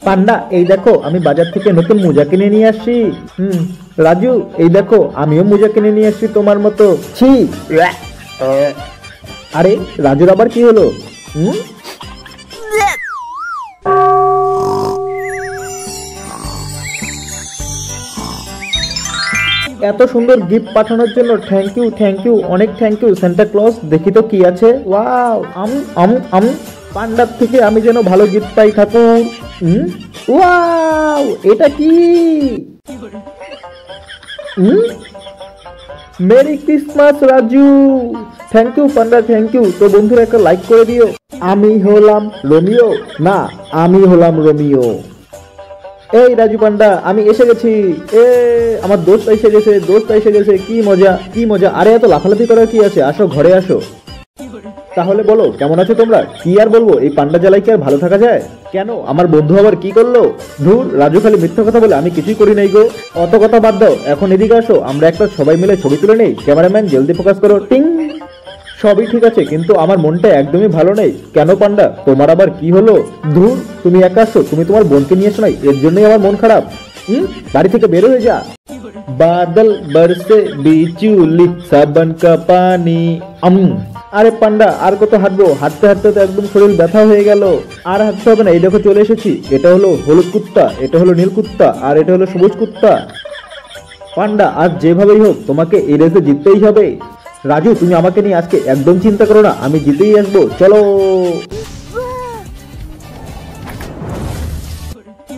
পান্ডা এই দেখো আমি বাজার থেকে নতুন মোজা কিনে নিয়ে আসছি। রাজু এই দেখো আমিও মোজা কিনে নিয়ে আসছি তোমার মতো। ছি। আরে রাজুর আবার কি হলো? এত সুন্দর গিফট পাঠানোর জন্য থ্যাংক ইউ অনেক থ্যাংক ইউ সান্টা ক্লজ। দেখি তো কি আছে। ওয়াও পান্ডার থেকে আমি যেন ভালো গিফট পাই ঠাকুর। ওয়াও এটা কি? Merry Christmas Raju. Thank you Panda thank you. তো বন্ধুরা একটা লাইক করে দিও। আমি হলাম রোমিও না, আমি হলাম রোমিও। এই রাজু পান্ডা আমি এসে গেছি। আমার দোস্ত এসে গেছে। কি মজা। আরে এত লাফালাফি করার কি আছে? আসো ঘরে আসো। তাহলে বলো কেমন আছো তোমরা? কি আর বলবো, এই পান্ডা জ্বালাই কি আর ভালো থাকা যায়? কেন আমার বন্ধু আবার কি করলো? ধুর, রাজু খালি মিথ্যা কথা বলে, আমি কিছুই করি নাই গো। অত কথা বাদ দাও, এখন এদিকে আসো, আমরা একটা সবাই মিলে ছবি তুলে নেই। ক্যামেরাম্যান জলদি ফোকাস করো। টিং। সবই ঠিক আছে কিন্তু আমার মনটা একদমই ভালো নেই। কেন পান্ডা, তোমার আবার কি হলো? ধুর, তুমি একা আসো, তুমি তোমার বোনকে নিয়ে এসো নাই, এর জন্যই আমার মন খারাপ। বাড়ি থেকে বের হয়ে যা। বাদল বরসে বিচুলি সাবন কা পানি। আরে পান্ডা আর কত হাঁটবো? হাঁটতে হাঁটতে তো একদম শরীর ব্যথা হয়ে গেল। আর হাঁটতে হবে না, এই দেখো চলে এসেছি। এটা হলো হলুদ কুত্তা, এটা হলো নীল কুত্তা, আর এটা হলো সবুজ কুত্তা। পান্ডা আজ যেভাবেই হোক তোমাকে এই রেসে জিততেই হবে। রাজু তুমি আমাকে নিয়ে আজকে একদম চিন্তা করো না, আমি জিতেই আসবো। চলো।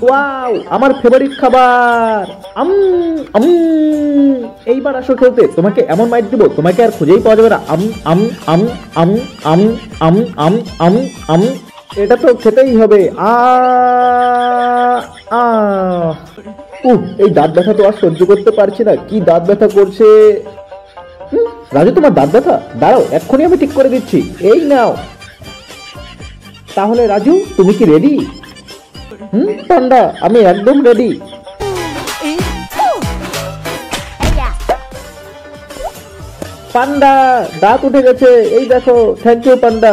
ওয়াও আমার ফেভারিট খাবার। এইবার আসো খেলতে, তোমাকে এমন মাইট দিব তোমাকে আর খুঁজেই পাওয়া যাবে না। এটা তো খেতেই হবে। এই দাঁত ব্যথা তো আর সহ্য করতে পারছি না। কি দাঁত ব্যথা করছে। রাজু তোমার দাঁত ব্যথা? দাঁড়াও এক্ষুনি আমি ঠিক করে দিচ্ছি। এই নাও। তাহলে রাজু তুমি কি রেডি? পান্ডা আমি একদম রেডি। পান্ডা দাঁত উঠে গেছে, এই দেখো। থ্যাংক ইউ পান্ডা।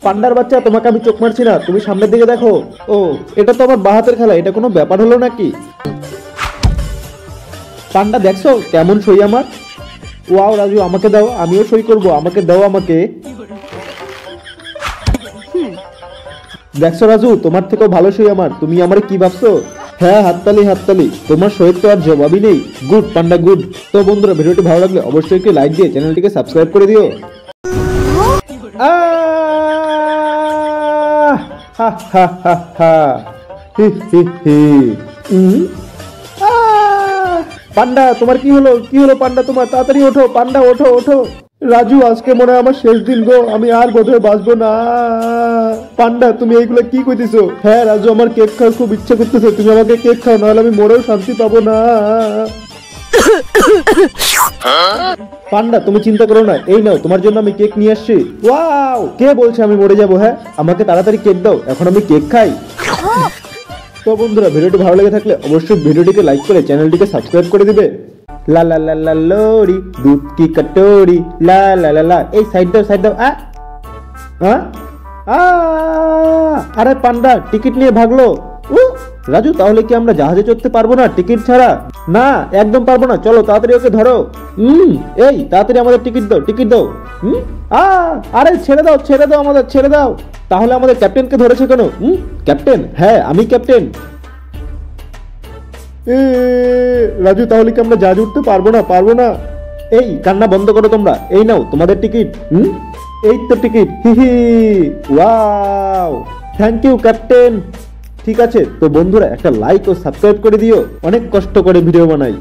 পান্ডার বাচ্চা তোমাকে আমি চোখ মারছি না, তুমি সামনের দিকে দেখো। ও এটা তো আমার বাঁ হাতের খেলা, এটা কোনো ব্যাপার হলো নাকি? পান্ডা দেখছো কেমন সই আমার? ওয়াও রাজু আমাকে দাও, আমিও সই করবো, আমাকে দাও আমাকে। দেখছো রাজু তোমার থেকেও ভালো সই আমার। তুমি আমার কি ভাবছো? হ্যাঁ হাততালি। তোমার সহিত তো আর জবাবই নেই। গুড পান্ডা গুড। তো বন্ধুরা ভিডিওটি ভালো লাগলে অবশ্যই একটি লাইক দিয়ে চ্যানেলটিকে সাবস্ক্রাইব করে দিও। পান্ডা তোমার কি হলো? পান্ডা তোমার? তাড়াতাড়ি ওঠো পান্ডা, ওঠো। রাজু আজকে মনে হয় আমার শেষ দিন গো, আমি আর বোধহয় বাঁচবো না। পান্ডা তুমি এইগুলো কি কইতেছো? হ্যাঁ রাজু আমার কেক খাওয়ার খুব ইচ্ছা করতেছে, তুমি আমাকে কেক খাও, নাহলে আমি মরেও শান্তি পাবো না। পান্ডা তুমি চিন্তা করো না, এই নাও তোমার জন্য আমি কেক নিয়ে আসছি। ওয়াও কে বলছে আমি মরে যাবো? হ্যাঁ আমাকে তাড়াতাড়ি কেক দাও, এখন আমি কেক খাই। তো বন্ধুরা ভিডিওটি ভালো লেগে থাকলে অবশ্যই ভিডিওটিকে লাইক করে চ্যানেলটিকে সাবস্ক্রাইব করে দিবে। লা লা লা লা লোরি দুধ কি কটোরি লা লা লা লা। এই সাইড দাও। আরে পান্ডা টিকিট নিয়ে ভাগলো। রাজু তাহলে কি আমরা জাহাজে চড়তে পারবো না টিকিট ছাড়া? না একদম পারবো না, চলো তাড়াতাড়ি ওকে ধরো। এই তাড়াতাড়ি আমাদের টিকিট দাও। আরে ছেড়ে দাও আমাদের, ছেড়ে দাও। তাহলে আমাদের ক্যাপ্টেনকে ধরেছে কেন? ক্যাপ্টেন? হ্যাঁ আমি ক্যাপ্টেন। রাজু তাহলে কি আমরা জাহাজে উঠতে পারবো না? এই কান্না বন্ধ করো তোমরা, এই নাও তোমাদের টিকিট। এই তো ticket. Wow thank you captain. ঠিক আছে তো বন্ধুরা একটা লাইক ও সাবস্ক্রাইব করে দিও, অনেক কষ্ট করে ভিডিও বানাই।